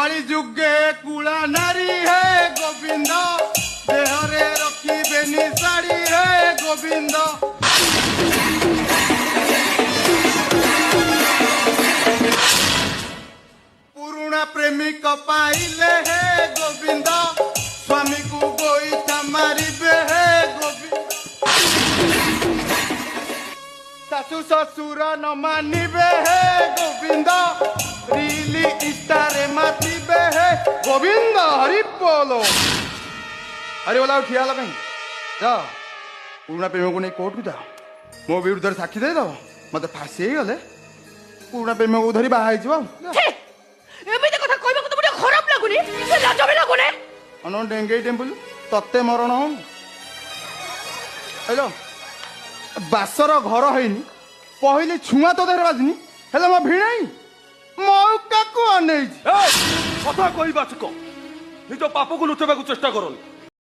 कली जुगे कुला नारी है गोविंद देहरे रखिबेनी साड़ी है गोविंद पुरुणा प्रेमिक पाइले है गोविंद स्वामी को गोईठा मारिबे है गोविंद सासू ससुर न मानिबे है गोविंद रिली इस्तारे मातिबे है गोविंद हरि बोलो अरे बोला ठिया कहीं जा पुरुणा प्रेमी को नहीं कोर्ट को जा मो विरुद्ध साक्षी दे दो मत फासी गले पुरुणा प्रेमी को धरी बाहा एमिति कथा कहबा तो बडे खराब लागुनी से लाजबे लागुने अन डेंगई टेम्पल तत्ते मरण हो हेलो बासर घर हैनी पहिले छुआ तो देहरे बाजनी हेले म भिणाई मौका को अनै कथा कहबा चुक निज पाप को लुचेबा चेष्टा करन